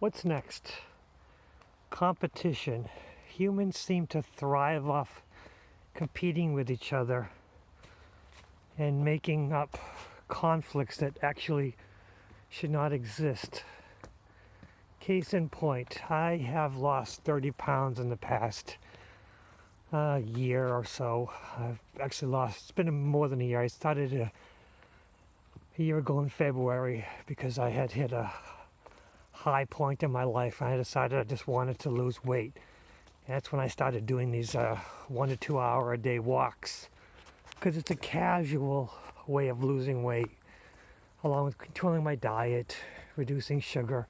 What's next? Competition. Humans seem to thrive off competing with each other and making up conflicts that actually should not exist. Case in point, I have lost 30 pounds in the past year or so. I've actually lost, it's been more than a year. I started a year ago in February because I had hit a high point in my life. I decided I just wanted to lose weight. And that's when I started doing these 1 to 2 hour a day walks, because it's a casual way of losing weight, along with controlling my diet, reducing sugar.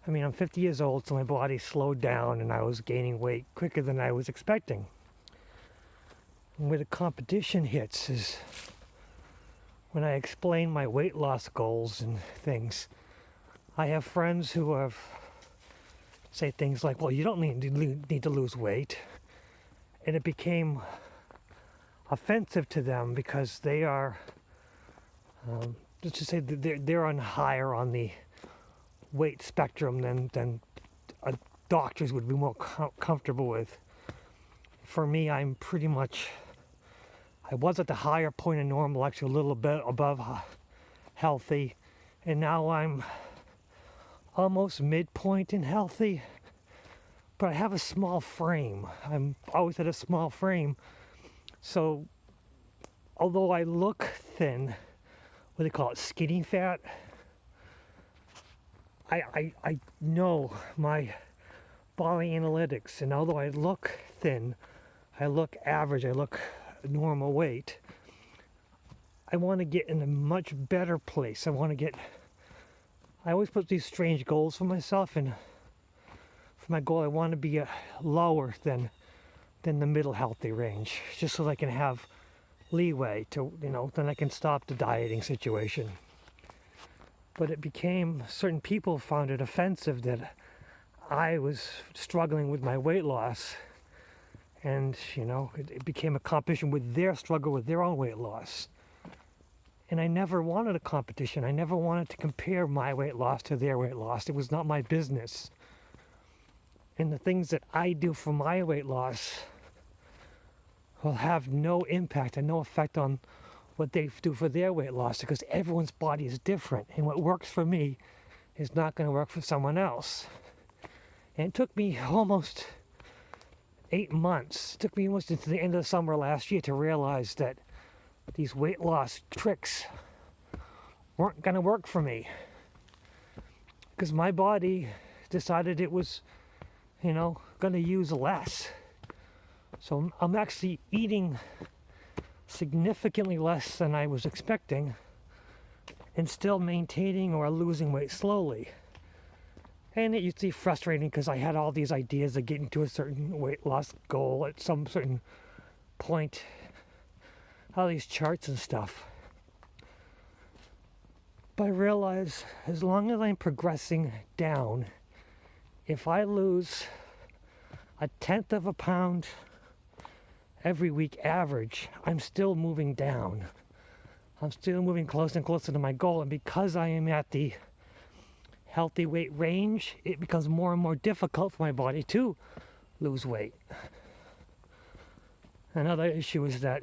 I mean, I'm 50 years old, so my body slowed down and I was gaining weight quicker than I was expecting. And where the competition hits is when I explain my weight loss goals and things. I have friends who have say things like, well, you don't need to lose weight. And it became offensive to them because they are, let's just say they're on higher on the weight spectrum than doctors would be more comfortable with. For me, I'm pretty much, I was at the higher point of normal, actually a little bit above healthy, and now I'm almost midpoint in healthy, but I have a small frame. I'm always at a small frame. So although I look thin, what do they call it, skinny fat, I know my body analytics, and although I look thin, I look average, I look normal weight, I want to get in a much better place. I always put these strange goals for myself, and for my goal I want to be lower than the middle healthy range, just so I can have leeway to, then I can stop the dieting situation. But it became, certain people found it offensive that I was struggling with my weight loss, and it became a competition with their struggle with their own weight loss. And I never wanted a competition. I never wanted to compare my weight loss to their weight loss. It was not my business. And the things that I do for my weight loss will have no impact and no effect on what they do for their weight loss, because everyone's body is different. And what works for me is not going to work for someone else. And it took me almost 8 months. It took me almost into the end of the summer last year to realize that these weight loss tricks weren't going to work for me, because my body decided it was, going to use less. So I'm actually eating significantly less than I was expecting and still maintaining or losing weight slowly. And it used to be frustrating because I had all these ideas of getting to a certain weight loss goal at some certain point, all these charts and stuff. But I realize as long as I'm progressing down, if I lose 1/10 of a pound every week average, I'm still moving down. I'm still moving closer and closer to my goal. And because I am at the healthy weight range, it becomes more and more difficult for my body to lose weight. Another issue is that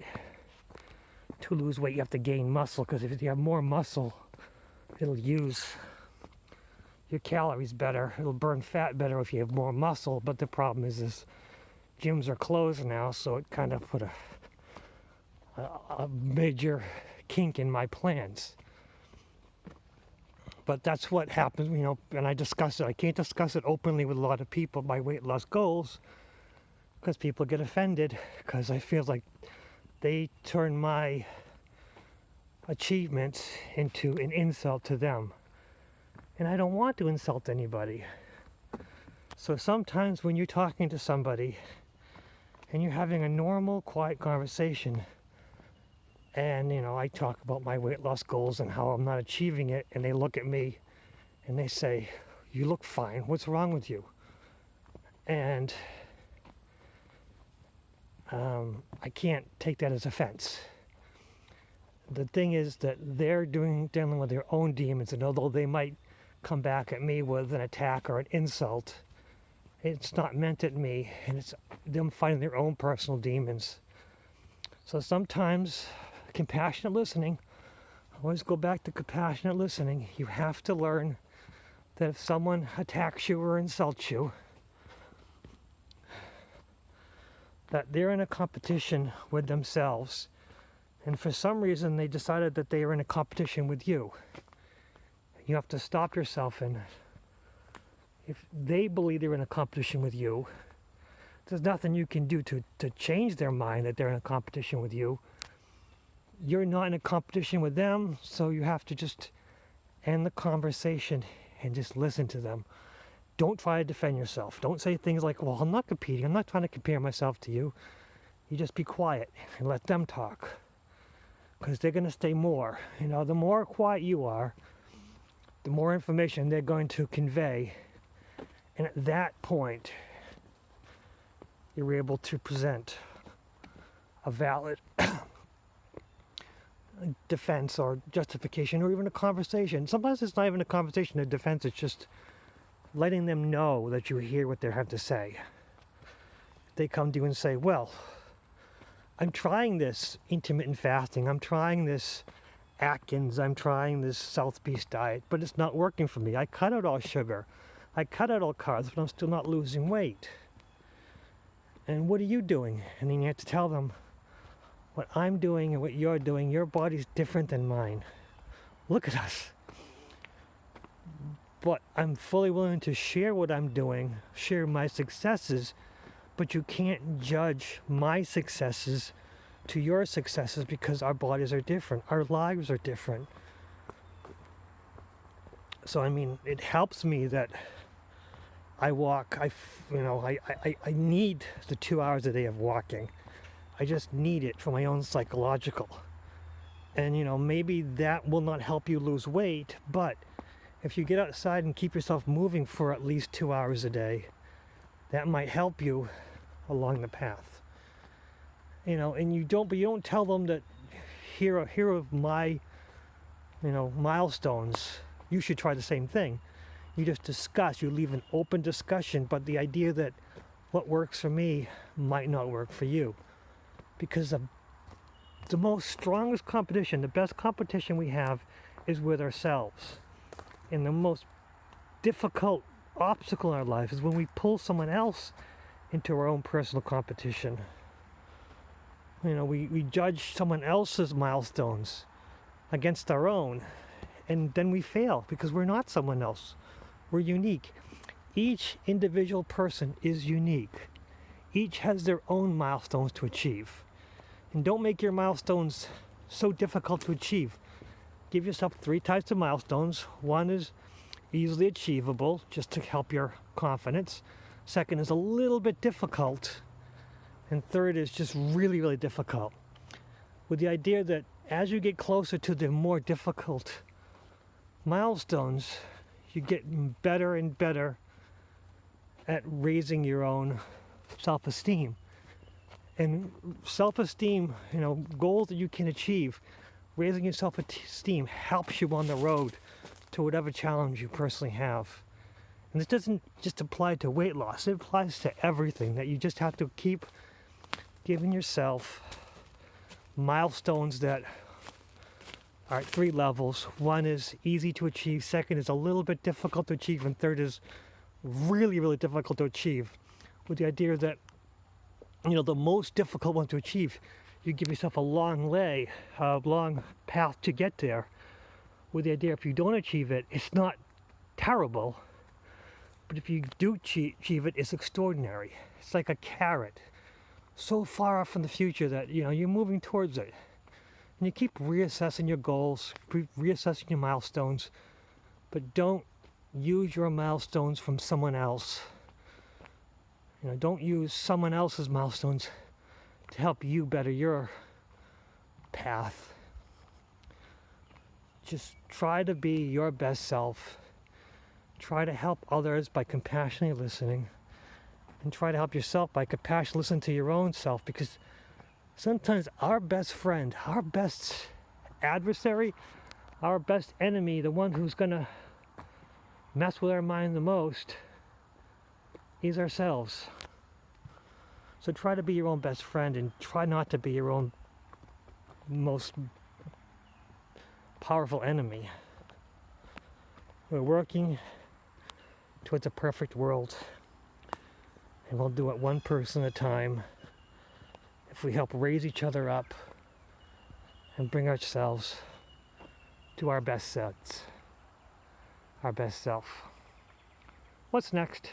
to lose weight, you have to gain muscle, because if you have more muscle, it'll use your calories better. It'll burn fat better if you have more muscle. But the problem is gyms are closed now, so it kind of put a major kink in my plans. But that's what happens, and I discuss it. I can't discuss it openly with a lot of people, my weight loss goals, because people get offended, because I feel like they turn my achievements into an insult to them. And I don't want to insult anybody. So sometimes when you're talking to somebody and you're having a normal, quiet conversation, and I talk about my weight loss goals and how I'm not achieving it, and they look at me and they say, "You look fine, what's wrong with you?" And I can't take that as offense. The thing is that they're dealing with their own demons, and although they might come back at me with an attack or an insult. It's not meant at me, and it's them fighting their own personal demons. So sometimes compassionate listening, I always go back to compassionate listening. You have to learn that if someone attacks you or insults you, that they're in a competition with themselves. And for some reason, they decided that they are in a competition with you. You have to stop yourself, and if they believe they're in a competition with you, there's nothing you can do to change their mind that they're in a competition with you. You're not in a competition with them, so you have to just end the conversation and just listen to them. Don't try to defend yourself. Don't say things like, well, I'm not competing. I'm not trying to compare myself to you. You just be quiet and let them talk, because they're going to stay more. The more quiet you are, the more information they're going to convey. And at that point, you're able to present a valid defense or justification, or even a conversation. Sometimes it's not even a conversation, a defense. It's just letting them know that you hear what they have to say. They come to you and say, well, I'm trying this intermittent fasting. I'm trying this Atkins. I'm trying this South Beach diet, but it's not working for me. I cut out all sugar. I cut out all carbs, but I'm still not losing weight. And what are you doing? And then you have to tell them, what I'm doing and what you're doing, your body's different than mine. Look at us. But I'm fully willing to share what I'm doing, share my successes, but you can't judge my successes to your successes, because our bodies are different, our lives are different. So it helps me that I walk. I need the 2 hours a day of walking. I just need it for my own psychological. And maybe that will not help you lose weight, but if you get outside and keep yourself moving for at least 2 hours a day, that might help you along the path. And you don't tell them that here are my milestones. You should try the same thing. You just discuss, you leave an open discussion, but the idea that what works for me might not work for you. Because the most strongest competition, the best competition we have, is with ourselves. And the most difficult obstacle in our life is when we pull someone else into our own personal competition. We judge someone else's milestones against our own, and then we fail because we're not someone else. We're unique. Each individual person is unique. Each has their own milestones to achieve. And don't make your milestones so difficult to achieve. Give yourself 3 types of milestones. One is easily achievable, just to help your confidence. Second is a little bit difficult. And third is just really, really difficult. With the idea that as you get closer to the more difficult milestones, you get better and better at raising your own self-esteem. And self-esteem, goals that you can achieve, raising your self-esteem helps you on the road to whatever challenge you personally have. And this doesn't just apply to weight loss, it applies to everything, that you just have to keep giving yourself milestones that are at 3 levels. One is easy to achieve, second is a little bit difficult to achieve, and third is really, really difficult to achieve. With the idea that, the most difficult one to achieve, you give yourself a long path to get there. With the idea if you don't achieve it, it's not terrible, but if you do achieve it, it's extraordinary. It's like a carrot, so far off in the future that, you're moving towards it. And you keep reassessing your goals, reassessing your milestones, but don't use your milestones from someone else. Don't use someone else's milestones to help you better your path. Just try to be your best self. Try to help others by compassionately listening. And try to help yourself by compassionately listening to your own self, because sometimes our best friend, our best adversary, our best enemy, the one who's going to mess with our mind the most is ourselves. So try to be your own best friend and try not to be your own most powerful enemy. We're working towards a perfect world, and we'll do it one person at a time if we help raise each other up and bring ourselves to our best selves, our best self. What's next?